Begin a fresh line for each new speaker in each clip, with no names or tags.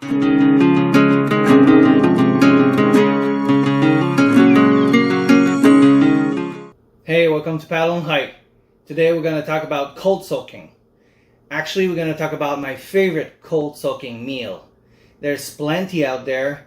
Hey, welcome to Paddle and Hike. Today we're going to talk about cold soaking. Actually, we're going to talk about my favorite cold soaking meal. There's plenty out there.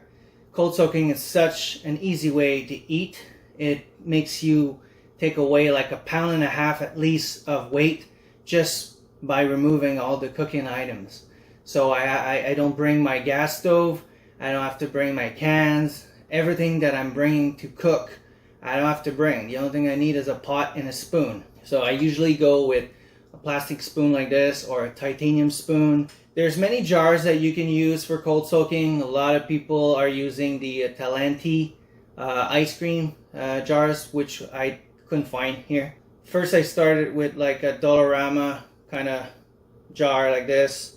Cold soaking is such an easy way to eat. It makes you take away like 1.5 pounds at least of weight just by removing all the cooking items. So I don't bring my gas stove. I don't have to bring my cans. Everything that I'm bringing to cook, I don't have to bring. The only thing I need is a pot and a spoon. So I usually go with a plastic spoon like this or a titanium spoon. There's many jars that you can use for cold soaking. A lot of people are using the Talenti ice cream jars, which I couldn't find here. First I started with like a Dollarama kind of jar like this.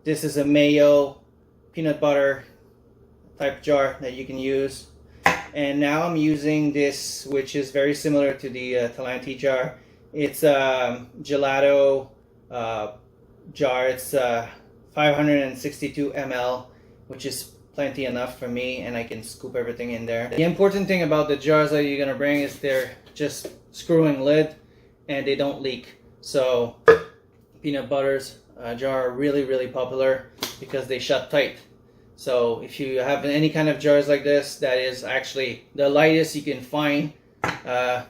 This is a mayo, peanut butter type jar that you can use. And now I'm using this, which is very similar to the Talenti jar. It's a gelato jar. It's 562 ml, which is plenty enough for me, and I can scoop everything in there. The important thing about the jars that you're gonna bring is they're just screwing lid and they don't leak. So peanut butters jar are really popular because they shut tight. So if you have any kind of jars like this, that is actually the lightest you can find.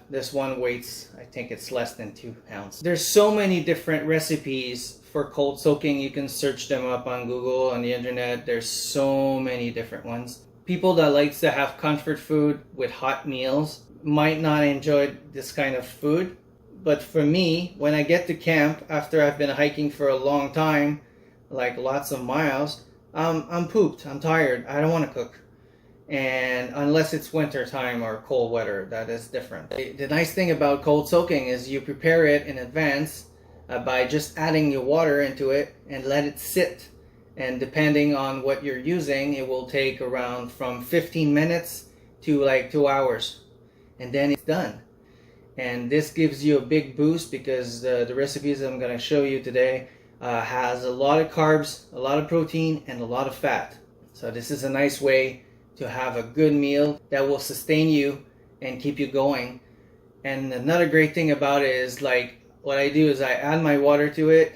This one weighs, I think it's less than 2 pounds. There's so many different recipes for cold soaking. You can search them up on Google, on the internet. There's so many different ones. People that likes to have comfort food with hot meals might not enjoy this kind of food. But for me, when I get to camp after I've been hiking for a long time, like lots of miles, I'm pooped, I'm tired, I don't want to cook. And unless it's winter time or cold weather, that is different. The nice thing about cold soaking is you prepare it in advance by just adding your water into it and let it sit. And depending on what you're using, it will take around from 15 minutes to like 2 hours. And then it's done. And this gives you a big boost because the recipes that I'm going to show you today has a lot of carbs, a lot of protein, and a lot of fat. So this is a nice way to have a good meal that will sustain you and keep you going. And another great thing about it is, like, what I do is I add my water to it.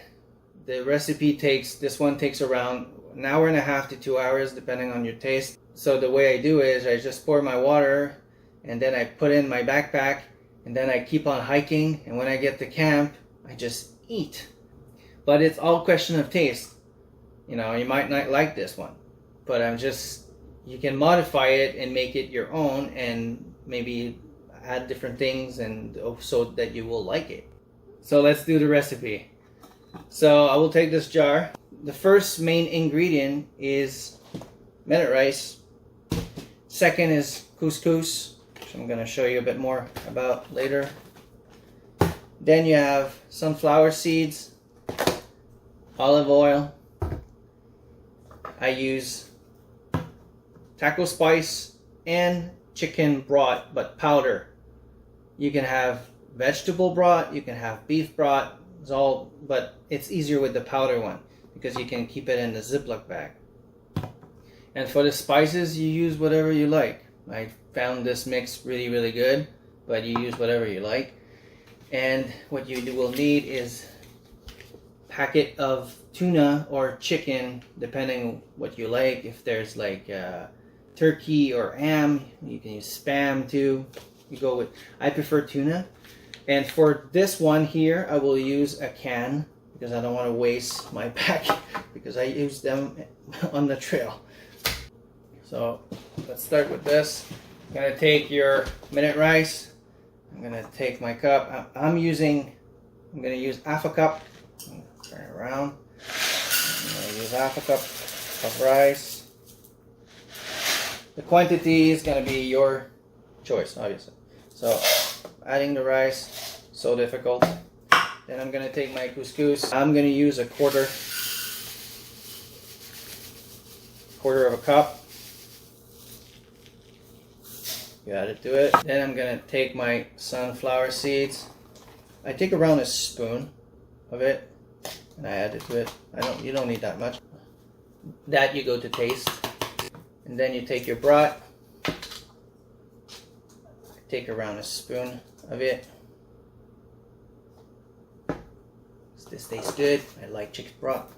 The recipe this one takes around 1.5 hours to 2 hours depending on your taste. So the way I do it is I just pour my water and then I put in my backpack and then I keep on hiking, and when I get to camp I just eat. But it's all question of taste. You know, you might not like this one, but you can modify it and make it your own and maybe add different things and so that you will like it. So let's do the recipe. So I will take this jar. The first main ingredient is minute rice. Second is couscous, which I'm going to show you a bit more about later. Then you have sunflower seeds, olive oil. I use taco spice and chicken broth, but powder. You can have vegetable broth, you can have beef broth, but it's easier with the powder one because you can keep it in the Ziploc bag. And for the spices, you use whatever you like. I found this mix really good, but you use whatever you like. And what you will need is packet of tuna or chicken, depending what you like. If there's like turkey or ham, you can use spam too. I prefer tuna. And for this one here, I will use a can because I don't want to waste my pack because I use them on the trail. So let's start with this. I'm gonna take your minute rice. I'm gonna take my cup. I'm gonna use half a cup. Turn it around. I'm going to use half a cup of rice. The quantity is going to be your choice, obviously. So, adding the rice, so difficult. Then I'm going to take my couscous. I'm going to use a quarter of a cup. You add it to it. Then I'm going to take my sunflower seeds. I take around a spoon of it and I add it to it. You don't need that much. That you go to taste. And then you take your broth. Take around a spoon of it. This tastes good. I like chicken broth.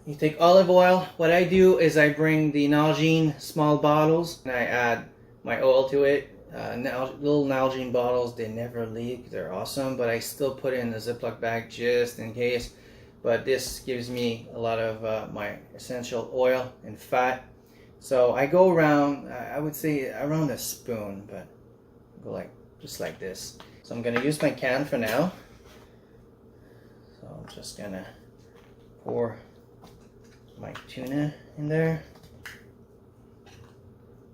You take olive oil. What I do is I bring the Nalgene small bottles and I add my oil to it. Little Nalgene bottles, they never leak. They're awesome, but I still put it in a Ziploc bag just in case. But this gives me a lot of my essential oil and fat. So I go around, I would say around a spoon, but go like just like this. So I'm gonna use my can for now. So I'm just gonna pour my tuna in there.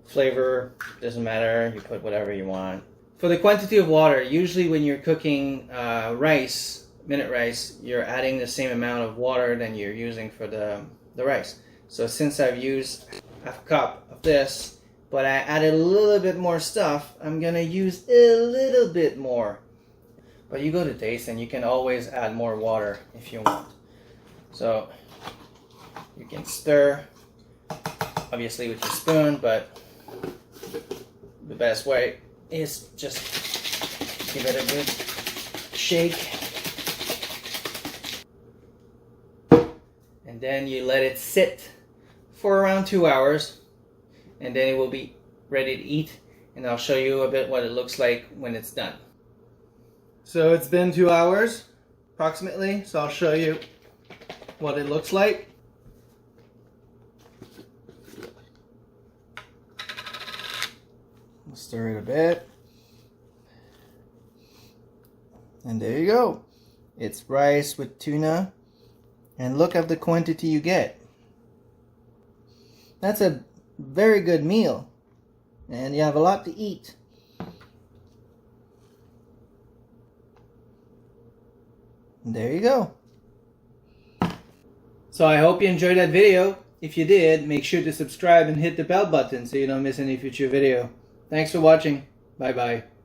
Flavor doesn't matter, you put whatever you want. For the quantity of water, usually when you're cooking rice, minute rice, you're adding the same amount of water than you're using for the rice. So since I've used half a cup of this, but I added a little bit more stuff, I'm gonna use a little bit more. But you go to taste and you can always add more water if you want. So you can stir, obviously with your spoon, but the best way is just give it a good shake. And then you let it sit for around 2 hours, and then it will be ready to eat. And I'll show you a bit what it looks like when it's done. So it's been 2 hours approximately, so I'll show you what it looks like. Stir it a bit. And there you go. It's rice with tuna. And look at the quantity you get. That's a very good meal. And you have a lot to eat. And there you go. So I hope you enjoyed that video. If you did, make sure to subscribe and hit the bell button so you don't miss any future video. Thanks for watching. Bye bye.